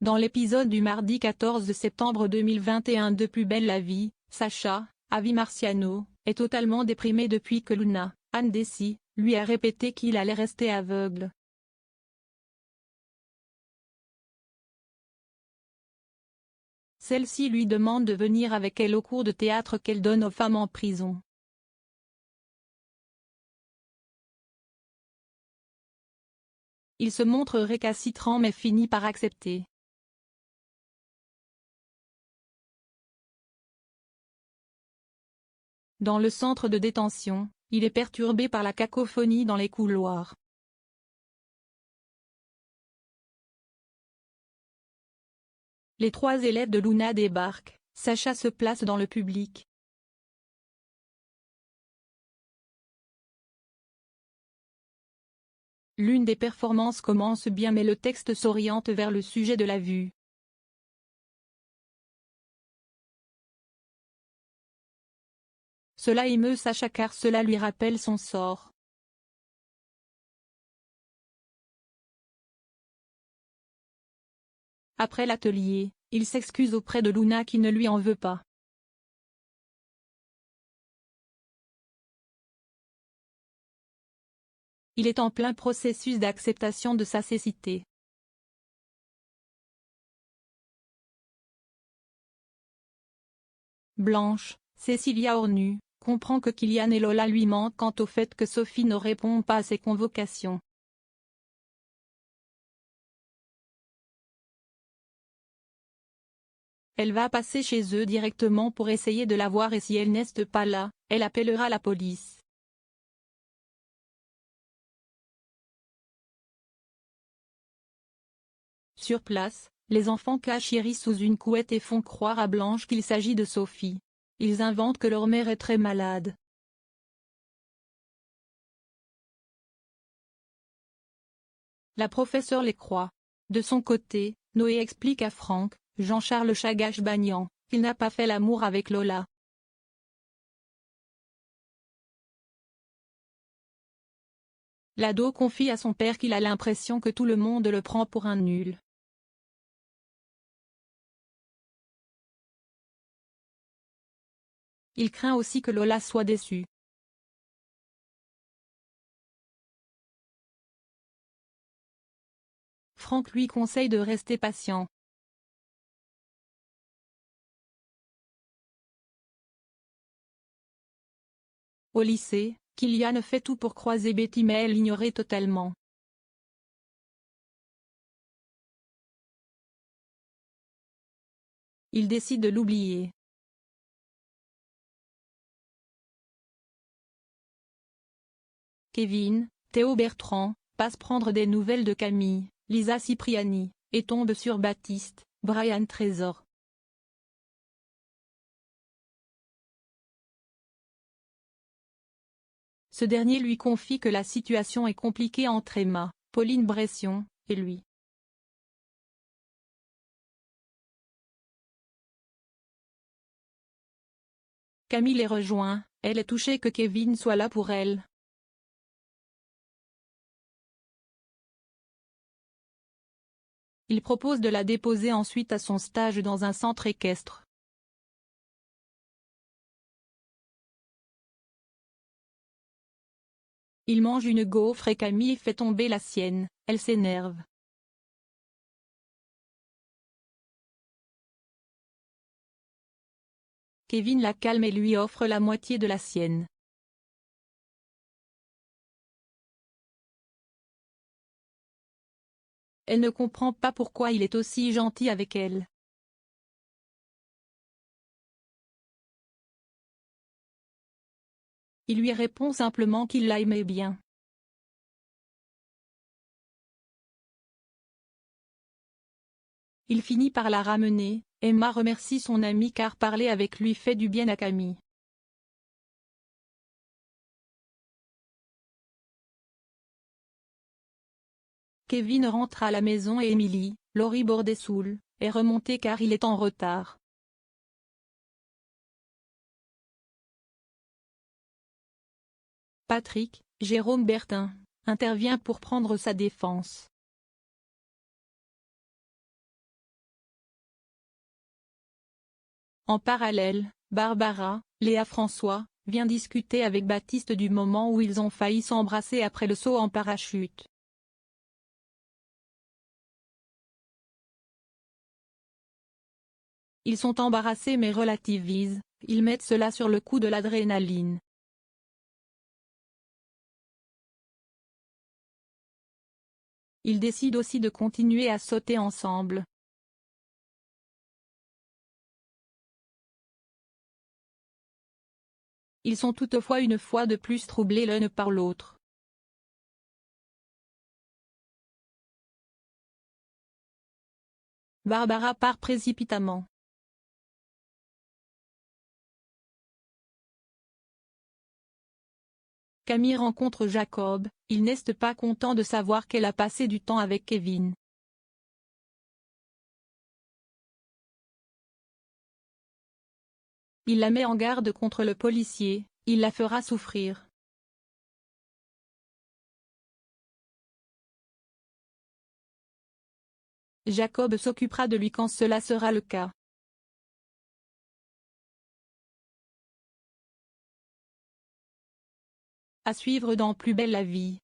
Dans l'épisode du mardi 14 septembre 2021 de Plus belle la vie, Sacha, Avi Marciano, est totalement déprimé depuis que Luna, Anne Dessy, lui a répété qu'il allait rester aveugle. Celle-ci lui demande de venir avec elle au cours de théâtre qu'elle donne aux femmes en prison. Il se montre récalcitrant mais finit par accepter. Dans le centre de détention, il est perturbé par la cacophonie dans les couloirs. Les 3 élèves de Luna débarquent, Sacha se place dans le public. L'une des performances commence bien mais le texte s'oriente vers le sujet de la vue. Cela émeut Sacha car cela lui rappelle son sort. Après l'atelier, il s'excuse auprès de Luna qui ne lui en veut pas. Il est en plein processus d'acceptation de sa cécité. Blanche, Cécilia Ornu, comprend que Kylian et Lola lui mentent quant au fait que Sophie ne répond pas à ses convocations. Elle va passer chez eux directement pour essayer de la voir et si elle n'est pas là, elle appellera la police. Sur place, les enfants cachent Iris sous une couette et font croire à Blanche qu'il s'agit de Sophie. Ils inventent que leur mère est très malade. La professeure les croit. De son côté, Noé explique à Franck, Jean-Charles Chagache-Bagnan, qu'il n'a pas fait l'amour avec Lola. L'ado confie à son père qu'il a l'impression que tout le monde le prend pour un nul. Il craint aussi que Lola soit déçue. Franck lui conseille de rester patient. Au lycée, Kylian fait tout pour croiser Betty mais elle l'ignorait totalement. Il décide de l'oublier. Kevin, Théo Bertrand, passe prendre des nouvelles de Camille, Lisa Cipriani, et tombe sur Baptiste, Brian Trésor. Ce dernier lui confie que la situation est compliquée entre Emma, Pauline Bression, et lui. Camille les rejoint, elle est touchée que Kevin soit là pour elle. Il propose de la déposer ensuite à son stage dans un centre équestre. Il mange une gaufre et Camille fait tomber la sienne, elle s'énerve. Kevin la calme et lui offre la moitié de la sienne. Elle ne comprend pas pourquoi il est aussi gentil avec elle. Il lui répond simplement qu'il la aimait bien. Il finit par la ramener, Emma remercie son ami car parler avec lui fait du bien à Camille. Kevin rentre à la maison et Emily, Laurie Bordessoul, est remontée car il est en retard. Patrick, Jérôme Bertin, intervient pour prendre sa défense. En parallèle, Barbara, Léa François, vient discuter avec Baptiste du moment où ils ont failli s'embrasser après le saut en parachute. Ils sont embarrassés mais relativisent, ils mettent cela sur le coup de l'adrénaline. Ils décident aussi de continuer à sauter ensemble. Ils sont toutefois une fois de plus troublés l'un par l'autre. Barbara part précipitamment. Camille rencontre Jacob, il n'est pas content de savoir qu'elle a passé du temps avec Kevin. Il la met en garde contre le policier, il la fera souffrir. Jacob s'occupera de lui quand cela sera le cas. À suivre dans Plus belle la vie.